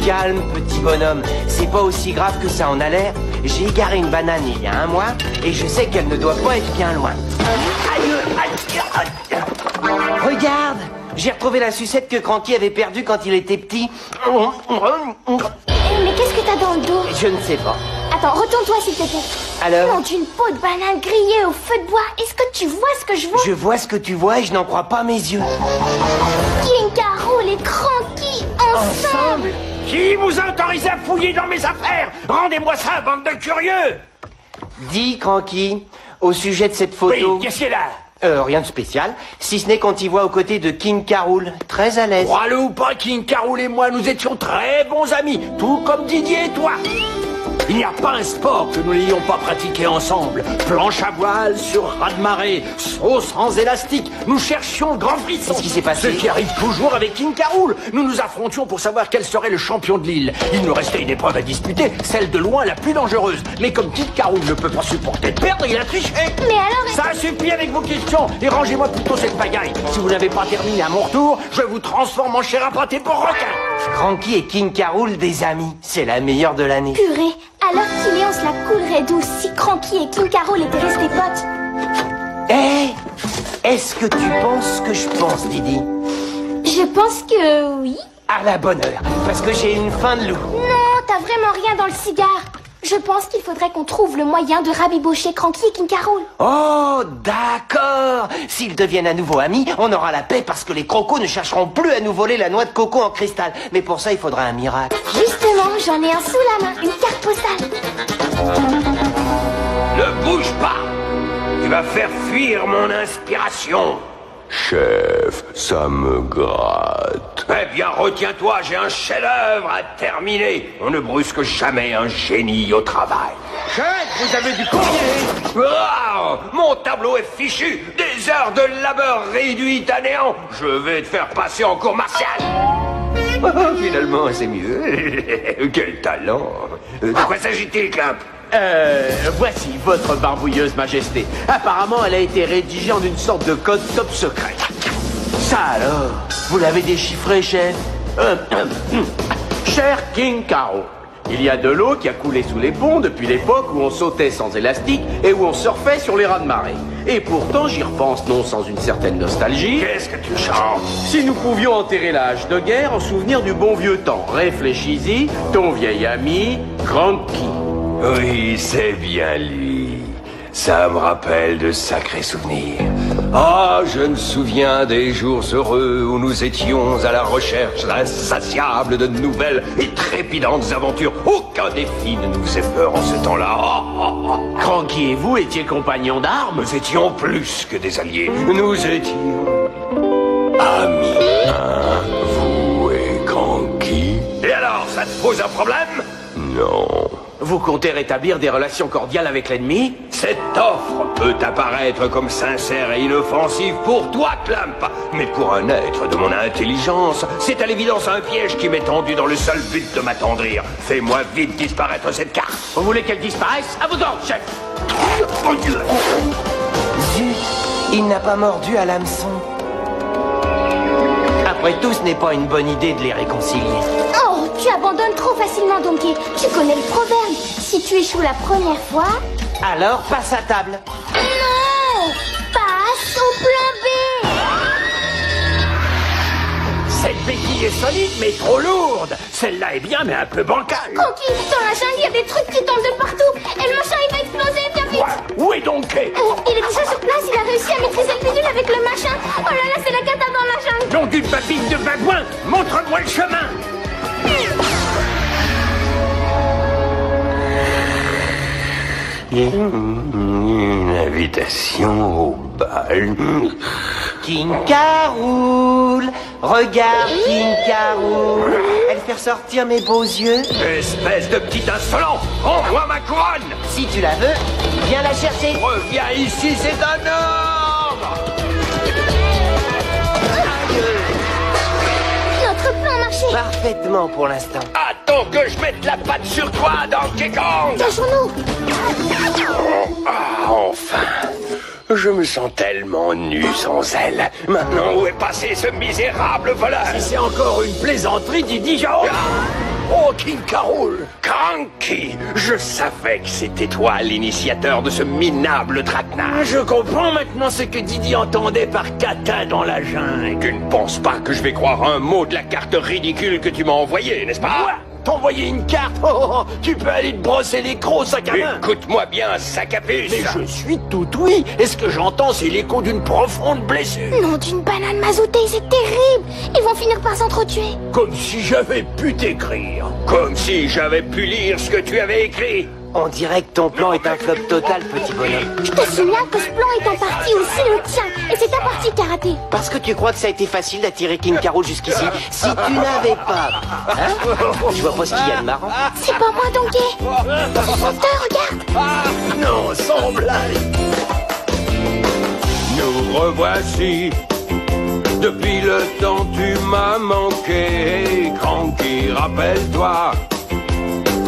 calme, petit bonhomme. C'est pas aussi grave que ça en a l'air. J'ai égaré une banane il y a un mois et je sais qu'elle ne doit pas être bien loin. Regarde, j'ai retrouvé la sucette que Cranky avait perdue quand il était petit. Mais qu'est-ce que t'as dans le dos? Je ne sais pas. Attends, retourne-toi s'il te plaît. Alors? Non, d'une peau de banane grillée au feu de bois. Est-ce que tu vois ce que je vois? Je vois ce que tu vois et je n'en crois pas mes yeux. King K. Rool et Cranky ensemble. Qui vous a autorisé à fouiller dans mes affaires? Rendez-moi ça, bande de curieux! Dis, Cranky, au sujet de cette photo... Oui, qu'est-ce qu'il y a là? Rien de spécial, si ce n'est qu'on t'y voit aux côtés de King K. Rool, très à l'aise. Crois-le ou pas, King K. Rool et moi, nous étions très bons amis, tout comme Didier et toi. Il n'y a pas un sport que nous n'ayons pas pratiqué ensemble. Planche à voile sur raz-de-marée, saut sans élastique. Nous cherchions le grand frisson. Qu'est-ce qui s'est passé? Ce qui arrive toujours avec King K. Rool. Nous nous affrontions pour savoir quel serait le champion de l'île. Il nous restait une épreuve à disputer, celle de loin la plus dangereuse. Mais comme King K. Rool ne peut pas supporter de perdre, il a triché. Mais alors... Ça suffit avec vos questions et rangez-moi plutôt cette pagaille. Si vous n'avez pas terminé à mon retour, je vous transforme en chair à pâté pour requin. Cranky et King K. Rool, des amis. C'est la meilleure de l'année. Purée, alors qu'il est, on se la coulerait douce si Cranky et King K. Rool étaient restés potes. Hé, est-ce que tu penses ce que je pense, Didi? Je pense que oui. À la bonne heure, parce que j'ai une faim de loup. Non, t'as vraiment rien dans le cigare. Je pense qu'il faudrait qu'on trouve le moyen de rabibocher Cranky et King K. Rool. Oh, d'accord. S'ils deviennent à nouveau amis, on aura la paix parce que les crocos ne chercheront plus à nous voler la noix de coco en cristal. Mais pour ça, il faudra un miracle. Justement, j'en ai un sous la main, une carte postale. Ne bouge pas. Tu vas faire fuir mon inspiration. Chef, ça me gratte. Eh bien, retiens-toi, j'ai un chef-d'œuvre à terminer. On ne brusque jamais un génie au travail. Chef, vous avez du courrier. Wow, mon tableau est fichu. Des heures de labeur réduites à néant. Je vais te faire passer en cours martial. Oh, finalement, c'est mieux. Quel talent. De quoi s'agit-il, Climp? Voici votre barbouilleuse majesté. Apparemment, elle a été rédigée en une sorte de code top secret. Ça alors, vous l'avez déchiffré, chef? Cher King K. Rool, il y a de l'eau qui a coulé sous les ponts depuis l'époque où on sautait sans élastique et où on surfait sur les raz-de-marée. Et pourtant, j'y repense non sans une certaine nostalgie. Qu'est-ce que tu chantes? Si nous pouvions enterrer l'âge de guerre en souvenir du bon vieux temps, réfléchis-y, ton vieil ami, Cranky. Oui, c'est bien lui. Ça me rappelle de sacrés souvenirs. Ah, je me souviens des jours heureux où nous étions à la recherche insatiable de nouvelles et trépidantes aventures. Aucun défi ne nous faisait peur en ce temps-là. Cranky et vous étiez compagnons d'armes? Nous étions plus que des alliés. Nous étions amis. Hein, vous et Cranky? Et alors, ça te pose un problème? Non. Vous comptez rétablir des relations cordiales avec l'ennemi? Cette offre peut apparaître comme sincère et inoffensive pour toi, Clamp. Mais pour un être de mon intelligence, c'est à l'évidence un piège qui m'est tendu dans le seul but de m'attendrir. Fais-moi vite disparaître cette carte. Vous voulez qu'elle disparaisse? À vos ordres, chef! Zut, il n'a pas mordu à l'hameçon. Après tout, ce n'est pas une bonne idée de les réconcilier. Oh, tu abandonnes trop facilement, Donkey. Tu connais le proverbe. Si tu échoues la première fois... Alors, passe à table. Non! Passe au plan B! Cette béquille est solide, mais trop lourde. Celle-là est bien, mais un peu bancale. Cranky, dans la jungle, il y a des trucs qui tombent de partout. Et le machin, il va exploser, viens vite! Ouais. Où est donc Kay? Il est déjà sur place, il a réussi à maîtriser le bidule avec le machin. Oh là là, c'est la cata dans la jungle. Nom d'une papille de babouin, montre-moi le chemin. Une invitation au bal. King K. Rool, regarde King K. Rool. Elle fait ressortir mes beaux yeux. Espèce de petit insolent, rends-moi ma couronne. Si tu la veux, viens la chercher. Reviens ici, c'est un ordre. Notre plan a marché. Parfaitement pour l'instant. Attends que je mette la patte sur toi, Donkey Kong. Lâchons-nous. Ah, enfin. Je me sens tellement nu sans elle. Maintenant, où est passé ce misérable voleur? Si c'est encore une plaisanterie, Didi, Oh, King K. Rool! Cranky! Je savais que c'était toi l'initiateur de ce minable traquenage. Je comprends maintenant ce que Didi entendait par kata dans la jungle. Tu ne penses pas que je vais croire un mot de la carte ridicule que tu m'as envoyée, n'est-ce pas? Quoi? T'envoyer une carte? Tu peux aller te brosser les crocs, sac à main. Écoute-moi bien, sac à puce. Mais je suis tout oui. Et ce que j'entends, c'est l'écho d'une profonde blessure. Non, d'une banane mazoutée, c'est terrible. Ils vont finir par s'entretuer. Comme si j'avais pu t'écrire. Comme si j'avais pu lire ce que tu avais écrit. On dirait que ton plan est un flop total, petit bonhomme. Je te signale que ce plan est en partie aussi le tien. Et c'est ta partie qui a raté. Parce que tu crois que ça a été facile d'attirer King K. Rool jusqu'ici. Si tu n'avais pas... Hein? Je vois pas ce qu'il y a de marrant. C'est pas moi, Donkey. Regarde. Non, sans blague. Nous revoici. Depuis le temps tu m'as manqué. Cranky, rappelle-toi.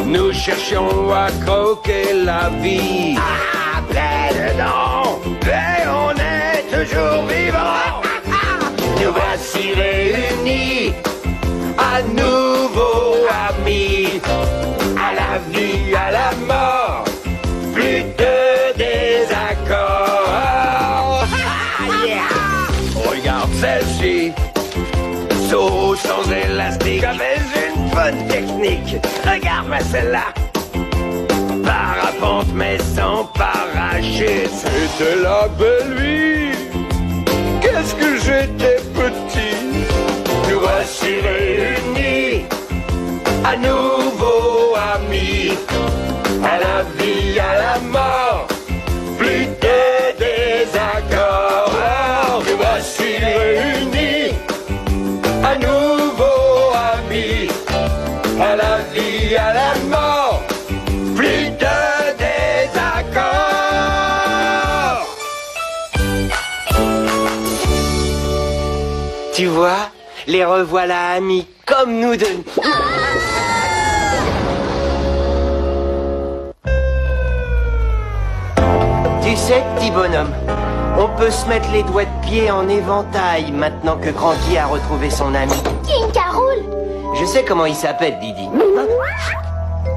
Nous cherchions à croquer la vie. Ah, plein dedans, mais on est toujours vivants. Nous voici réunis, à nouveau amis. À la vie, à la mort, plus de désaccords. Ah, yeah. Regarde celle-ci, saut sans élastique. J'avais une bonne technique. Regarde-moi celle-là. Parapente mais sans parachute. C'était la belle vie. Qu'est-ce que j'étais petit. Nous voici réunis, à nouveau amis. À la vie, à la mort, plus de désaccords. Nous voici réunis, à nouveau amis. À la vie, à la mort, plus de désaccords. Tu vois, les revoilà amis, comme nous deux. Tu sais, petit bonhomme, on peut se mettre les doigts de pied en éventail maintenant que Cranky a retrouvé son ami. King K. Rool. Je sais comment il s'appelle, Didi.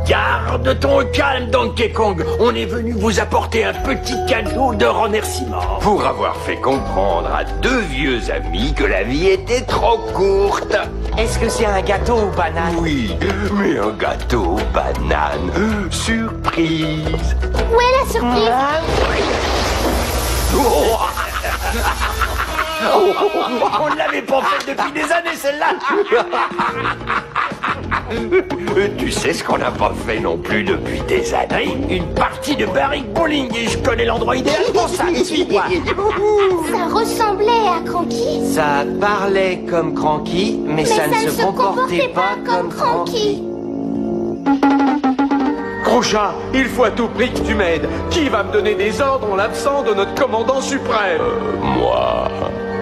Garde ton calme, Donkey Kong. On est venu vous apporter un petit cadeau de remerciement. Pour avoir fait comprendre à deux vieux amis que la vie était trop courte. Est-ce que c'est un gâteau aux bananes? Oui, mais un gâteau aux bananes. Surprise. Où est la surprise? On ne l'avait pas fait depuis des années, celle-là. Tu sais ce qu'on n'a pas fait non plus depuis des années? Une partie de barrique bowling et je connais l'endroit idéal pour ça. Suis-moi. Ça ressemblait à Cranky. Ça parlait comme Cranky, mais ça ne se comportait pas comme Cranky. Crochat, il faut à tout prix que tu m'aides. Qui va me donner des ordres en l'absence de notre commandant suprême? Moi.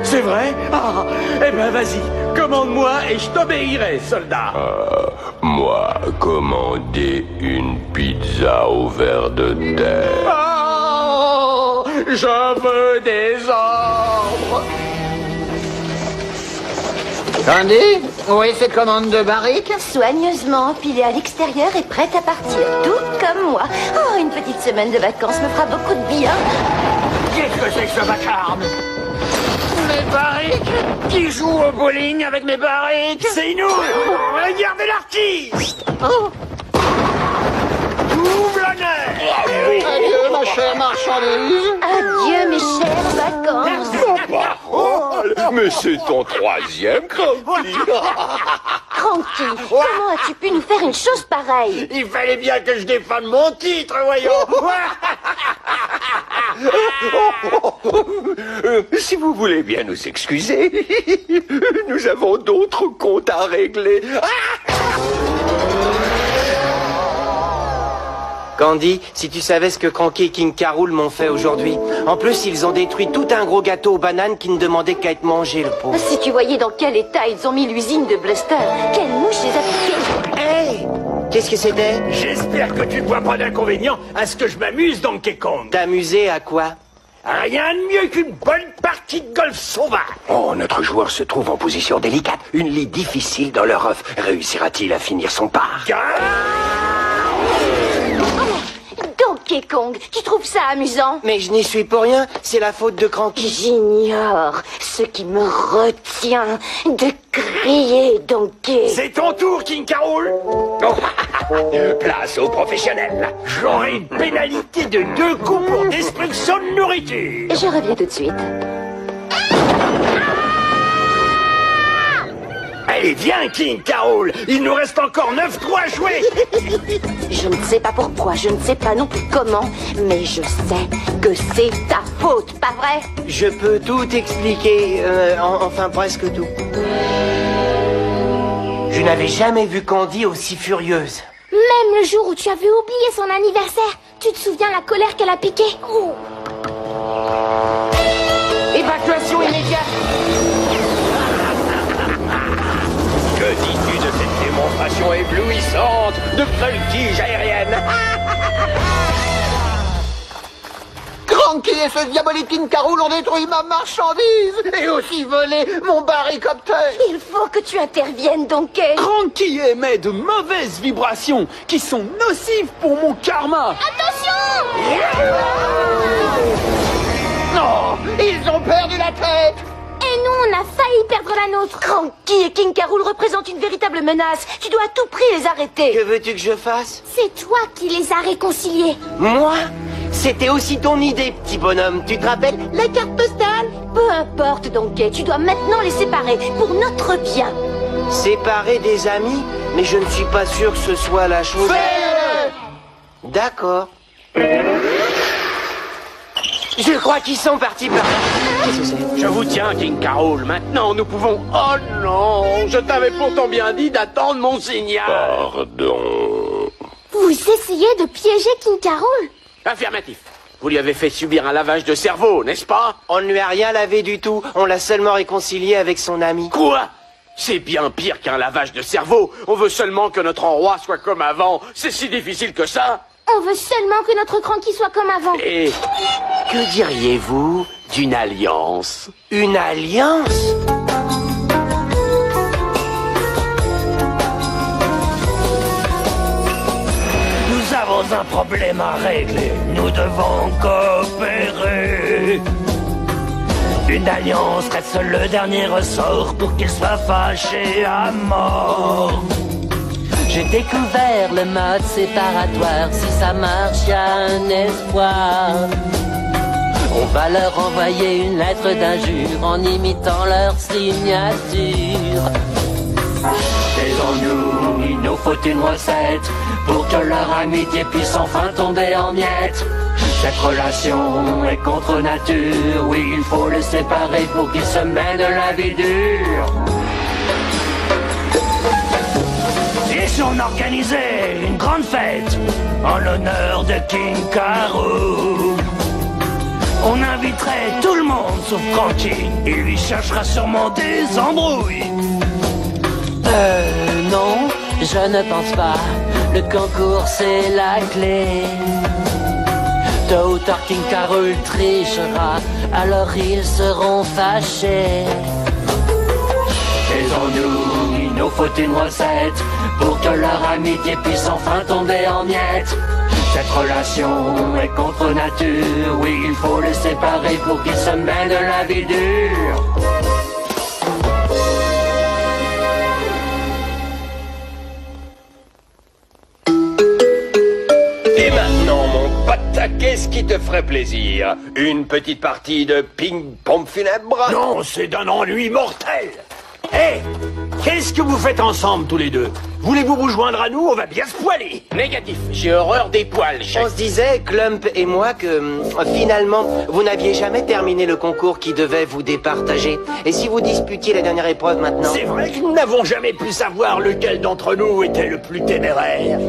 C'est vrai? Ah, eh ben vas-y, commande-moi et je t'obéirai, soldat. Moi, commander une pizza au ver de terre. Oh, je veux des ordres. Candy, où est cette commande de barrique? Soigneusement empilée à l'extérieur et prête à partir, tout comme moi. Oh, une petite semaine de vacances me fera beaucoup de bien. Qu'est-ce que c'est que ce vacarme? Mes barriques? Qui joue au bowling avec mes barriques? C'est nous! Regardez l'artiste! Oh. Double honneur! Adieu, ma chère marchandise. Adieu, mes chères vacances. Parole, mais c'est ton troisième Cranky. Cranky, comment as-tu pu nous faire une chose pareille? Il fallait bien que je défende mon titre, voyons! Si vous voulez bien nous excuser, nous avons d'autres comptes à régler. Candy, si tu savais ce que Cranky et King K. Rool m'ont fait aujourd'hui. En plus, ils ont détruit tout un gros gâteau aux bananes qui ne demandait qu'à être mangé, le pauvre. Si tu voyais dans quel état ils ont mis l'usine de Bluster, quelle mouche les a piqués. Hey! Qu'est-ce que c'était? J'espère que tu ne vois pas d'inconvénient à ce que je m'amuse, Donkey Kong. T'amuser à quoi? Rien de mieux qu'une bonne partie de golf sauvage. Oh, notre joueur se trouve en position délicate. Une lie difficile dans leur œuf. Réussira-t-il à finir son par? Donkey Kong, tu trouves ça amusant? Mais je n'y suis pour rien, c'est la faute de Cranky. J'ignore ce qui me retient de crier Donkey. C'est ton tour, King Carol. Place aux professionnels. J'aurai une pénalité de 2 coups pour destruction de nourriture. Je reviens tout de suite. Allez, viens, King Carol. Il nous reste encore 9 trous à jouer. Je ne sais pas pourquoi, je ne sais pas non plus comment, mais je sais que c'est ta faute, pas vrai? Je peux tout expliquer, enfin presque tout. Je n'avais jamais vu Candy aussi furieuse. Même le jour où tu avais oublié son anniversaire, tu te souviens la colère qu'elle a piquée? Oh. Évacuation immédiate. Que dis-tu de cette démonstration éblouissante de voltige aérienne? Cranky et ce diabolique King Carol ont détruit ma marchandise et aussi volé mon barricoptère. Il faut que tu interviennes, Donkey. Cranky émet de mauvaises vibrations qui sont nocives pour mon karma. Non, ils ont perdu la tête. Et nous, on a failli perdre la nôtre. Cranky et King Carol représentent une véritable menace. Tu dois à tout prix les arrêter. Que veux-tu que je fasse? C'est toi qui les as réconciliés. Moi? C'était aussi ton idée, petit bonhomme. Tu te rappelles la carte postale? Peu importe, Donkey, tu dois maintenant les séparer pour notre bien. Séparer des amis? Mais je ne suis pas sûr que ce soit la chose... Fais-le! D'accord. Je crois qu'ils sont partis par là. Qu'est-ce que c'est? Je vous tiens, King Carol. Maintenant, nous pouvons... Oh non! Je t'avais pourtant bien dit d'attendre mon signal. Pardon. Vous essayez de piéger King Carol? Affirmatif. Vous lui avez fait subir un lavage de cerveau, n'est-ce pas? On ne lui a rien lavé du tout. On l'a seulement réconcilié avec son ami. Quoi? C'est bien pire qu'un lavage de cerveau. On veut seulement que notre roi soit comme avant. C'est si difficile que ça. On veut seulement que notre Cranky soit comme avant. Et que diriez-vous d'une alliance? Une alliance? Nous avons un problème à régler. Nous devons coopérer. Une alliance reste le dernier ressort pour qu'il soit fâché à mort. J'ai découvert le mode séparatoire. Si ça marche, y a un espoir. On va leur envoyer une lettre d'injure en imitant leur signature. Taisons-nous, il nous faut une recette pour que leur amitié puisse enfin tomber en miettes. Cette relation est contre nature, oui, il faut les séparer pour qu'ils se mêlent de la vie dure. Et si on organisait une grande fête en l'honneur de King Carol? On inviterait tout le monde sauf Cranky. Il lui cherchera sûrement des embrouilles. Non, je ne pense pas. Le concours, c'est la clé. Tôt ou tard, King Carol trichera, alors ils seront fâchés. Taisons-nous, il nous faut une recette pour que leur amitié puisse enfin tomber en miettes. Cette relation est contre nature, oui, il faut les séparer pour qu'ils se mêlent de la vie dure. Et maintenant, mon pote, qu'est-ce qui te ferait plaisir? Une petite partie de ping-pong funèbre? Non, c'est d'un ennui mortel. Hé, qu'est-ce que vous faites ensemble tous les deux? Voulez-vous vous joindre à nous? On va bien se poiler. Négatif. J'ai horreur des poils, chef. On se disait, Clump et moi, que finalement, vous n'aviez jamais terminé le concours qui devait vous départager. Et si vous disputiez la dernière épreuve maintenant? C'est vrai que nous n'avons jamais pu savoir lequel d'entre nous était le plus téméraire.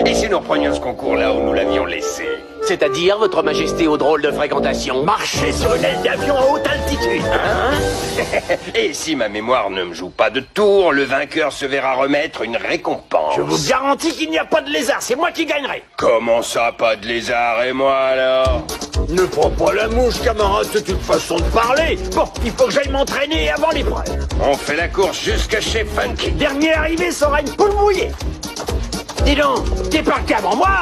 Et si nous reprenions ce concours là où nous l'avions laissé? C'est-à-dire, votre majesté, aux drôles de fréquentation? Marcher sur une aile d'avion à haute altitude. Et si ma mémoire ne me joue pas de tour, le vainqueur se verra remettre une récompense. Je vous garantis qu'il n'y a pas de lézard, c'est moi qui gagnerai. Comment ça, pas de lézard, et moi alors? Ne prends pas la mouche, camarade, c'est une façon de parler. Bon, il faut que j'aille m'entraîner avant l'épreuve. On fait la course jusque chez Funky. Dernier arrivé sera une poule mouillée. Dis donc, t'es parti avant moi?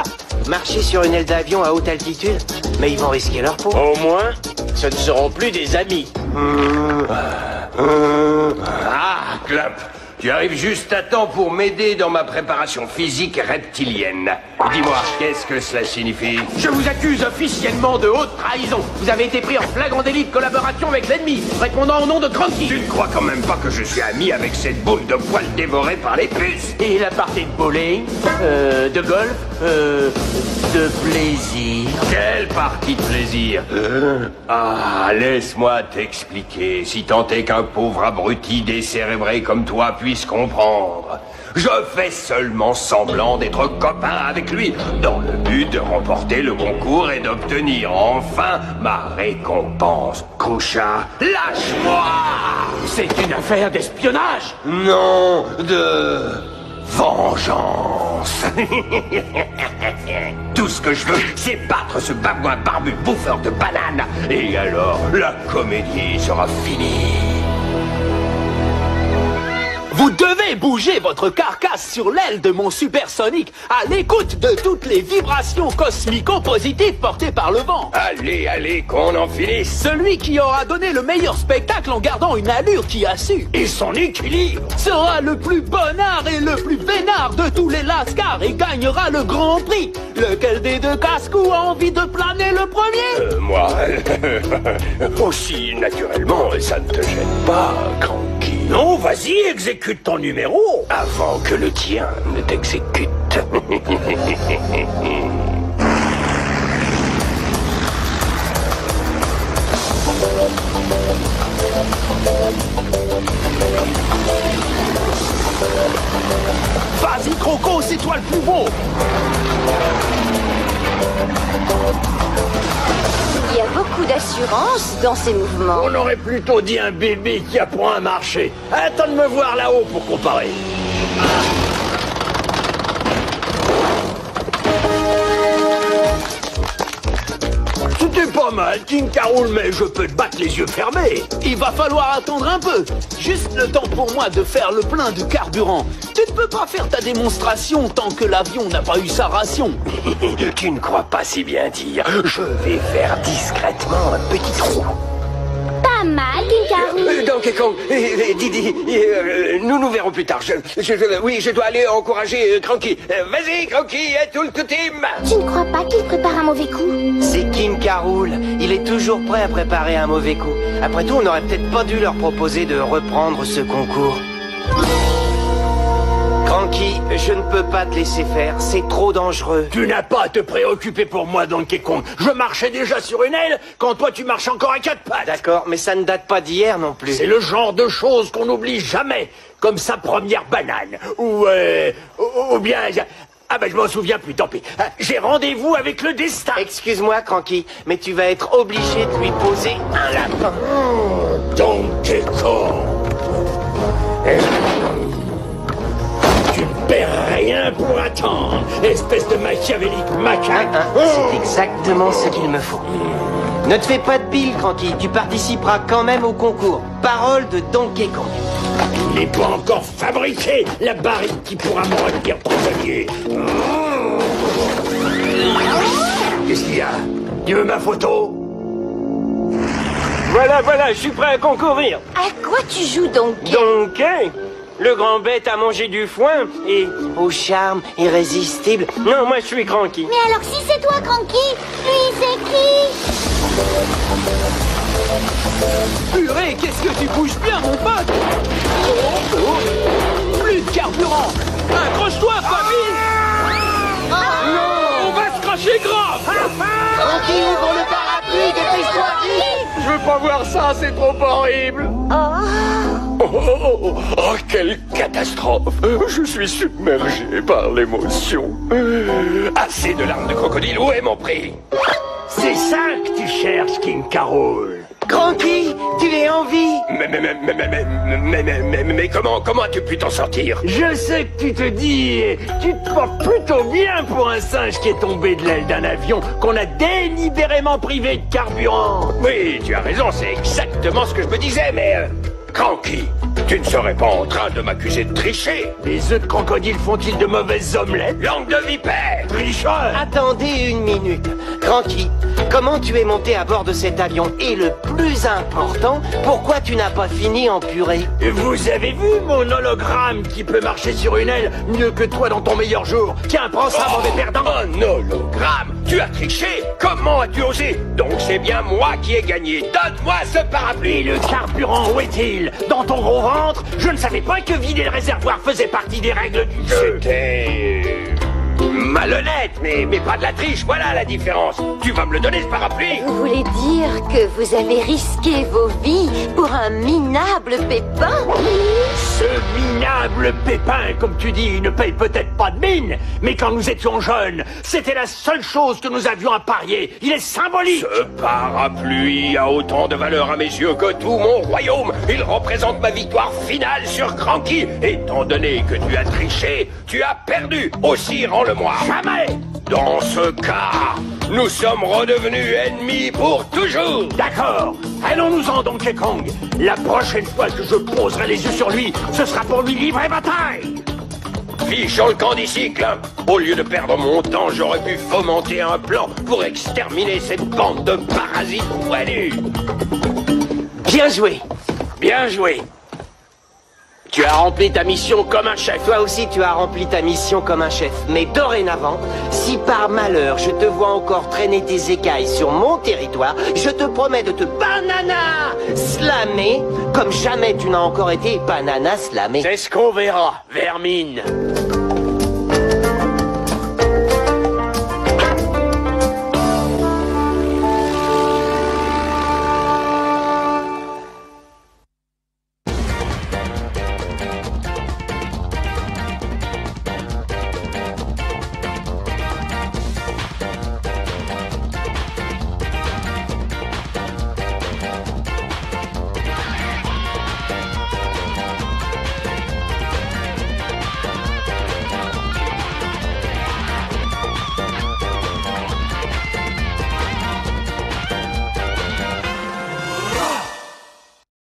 Marcher sur une aile d'avion à haute altitude? Mais ils vont risquer leur peau. Au moins, ce ne seront plus des amis. Ah, Clamp, tu arrives juste à temps pour m'aider dans ma préparation physique reptilienne. Dis-moi, qu'est-ce que cela signifie? Je vous accuse officiellement de haute trahison. Vous avez été pris en flagrant délit de collaboration avec l'ennemi, répondant au nom de Cranky. Tu ne crois quand même pas que je suis ami avec cette boule de poils dévorée par les puces? Et la partie de bowling, de golf, de plaisir. Quelle partie de plaisir? Ah, laisse-moi t'expliquer, si tant est qu'un pauvre abruti décérébré comme toi puisse comprendre. Je fais seulement semblant d'être copain avec lui, dans le but de remporter le concours et d'obtenir enfin ma récompense. Kroucha, lâche-moi! C'est une affaire d'espionnage! Non, de vengeance. Tout ce que je veux, c'est battre ce babouin barbu bouffeur de bananes. Et alors, la comédie sera finie. Vous devez bouger votre carcasse sur l'aile de mon supersonique à l'écoute de toutes les vibrations cosmico-positives portées par le vent. Allez, allez, qu'on en finisse. Celui qui aura donné le meilleur spectacle en gardant une allure qui a su Et son équilibre sera le plus bonnard et le plus vénard de tous les lascars et gagnera le grand prix. Lequel des deux casse-cou a envie de planer le premier? Moi, aussi naturellement, ça ne te gêne pas, Cranky. Non, vas-y, exécute ton numéro. Avant que le tien ne t'exécute. Vas-y, Croco, c'est toi le plus beau. Il y a beaucoup d'assurance dans ces mouvements. On aurait plutôt dit un bébé qui apprend à marcher. Attends de me voir là-haut pour comparer. C'était pas mal, King Carol, mais je peux te battre les yeux fermés. Il va falloir attendre un peu. Juste le temps pour moi de faire le plein de carburant. Tu ne peux pas faire ta démonstration tant que l'avion n'a pas eu sa ration. Tu ne crois pas si bien dire. Je vais faire discrètement un petit trou. Pas mal, King Carol. Donkey Kong, Didi, nous nous verrons plus tard. Oui, je dois aller encourager Cranky. Vas-y, Cranky, et tout le team. Tu ne crois pas qu'il prépare un mauvais coup? C'est King Carol. Il est toujours prêt à préparer un mauvais coup. Après tout, on n'aurait peut-être pas dû leur proposer de reprendre ce concours. Cranky, je ne peux pas te laisser faire. C'est trop dangereux. Tu n'as pas à te préoccuper pour moi, Donkey Kong. Je marchais déjà sur une aile quand toi tu marches encore à quatre pattes. D'accord, mais ça ne date pas d'hier non plus. C'est le genre de choses qu'on n'oublie jamais, comme sa première banane. Ou bien... Ah ben je m'en souviens plus, tant pis. J'ai rendez-vous avec le destin. Excuse-moi, Cranky, mais tu vas être obligé de lui poser un lapin. Donkey Kong. Tu ne perds rien pour attendre, espèce de machiavélique macaque. C'est exactement ce qu'il me faut. Ne te fais pas de bile, Cranky. Tu participeras quand même au concours. Parole de Donkey Kong. Il n'est pas encore fabriqué, la barrique qui pourra me retenir prisonnier. Qu'est-ce qu'il y a? Tu veux ma photo? Voilà, je suis prêt à concourir. À quoi tu joues, Donkey? Donkey, le grand bête a mangé du foin et au charme irrésistible. Non, moi je suis Cranky. Mais alors si c'est toi, Cranky, lui c'est qui? Purée, qu'est-ce que tu bouges bien, mon pote? Plus de carburant. Accroche-toi, famille. Non, on va se cracher grave. Cranky, ouvre le parapluie, dépêche-toi vite. Je veux pas voir ça, c'est trop horrible. Oh, quelle catastrophe! Je suis submergé par l'émotion. Assez de larmes de crocodile, où est mon prix? C'est ça que tu cherches, King Carol. Cranky, tu es en vie? Mais comment as-tu pu t'en sortir? Je sais que tu te dis, tu te portes plutôt bien pour un singe qui est tombé de l'aile d'un avion qu'on a délibérément privé de carburant. Oui, tu as raison, c'est exactement ce que je me disais, mais... Cranky, tu ne serais pas en train de m'accuser de tricher? Les œufs de crocodile font-ils de mauvaises omelettes? Langue de vipère! Tricheur! Attendez une minute. Cranky, comment tu es monté à bord de cet avion? Et le plus important, pourquoi tu n'as pas fini en purée? Vous avez vu mon hologramme qui peut marcher sur une aile mieux que toi dans ton meilleur jour? Tiens, prends ça, mauvais perdant! Un hologramme? Tu as triché? Comment as-tu osé? Donc c'est bien moi qui ai gagné. Donne-moi ce parapluie! Et le carburant, où est-il? Dans ton gros ventre? Je ne savais pas que vider le réservoir faisait partie des règles du jeu. C'était... malhonnête, mais pas de la triche, voilà la différence. Tu vas me le donner, ce parapluie? Vous voulez dire que vous avez risqué vos vies pour un minable pépin? Ce minable pépin, comme tu dis, ne paye peut-être pas de mine, mais quand nous étions jeunes, c'était la seule chose que nous avions à parier. Il est symbolique. Ce parapluie a autant de valeur à mes yeux que tout mon royaume. Il représente ma victoire finale sur Cranky. Étant donné que tu as triché, tu as perdu. Aussi, rends-le-moi. Jamais. Dans ce cas, nous sommes redevenus ennemis pour toujours. D'accord. Allons-nous-en, Donkey Kong. La prochaine fois que je poserai les yeux sur lui, ce sera pour lui livrer bataille. Fichons le camp d'icycle. Au lieu de perdre mon temps, j'aurais pu fomenter un plan pour exterminer cette bande de parasites poilus. Bien joué. Bien joué. Tu as rempli ta mission comme un chef. Toi aussi, tu as rempli ta mission comme un chef. Mais dorénavant, si par malheur je te vois encore traîner tes écailles sur mon territoire, je te promets de te banana slammer comme jamais tu n'as encore été banana slamé. C'est ce qu'on verra, vermine.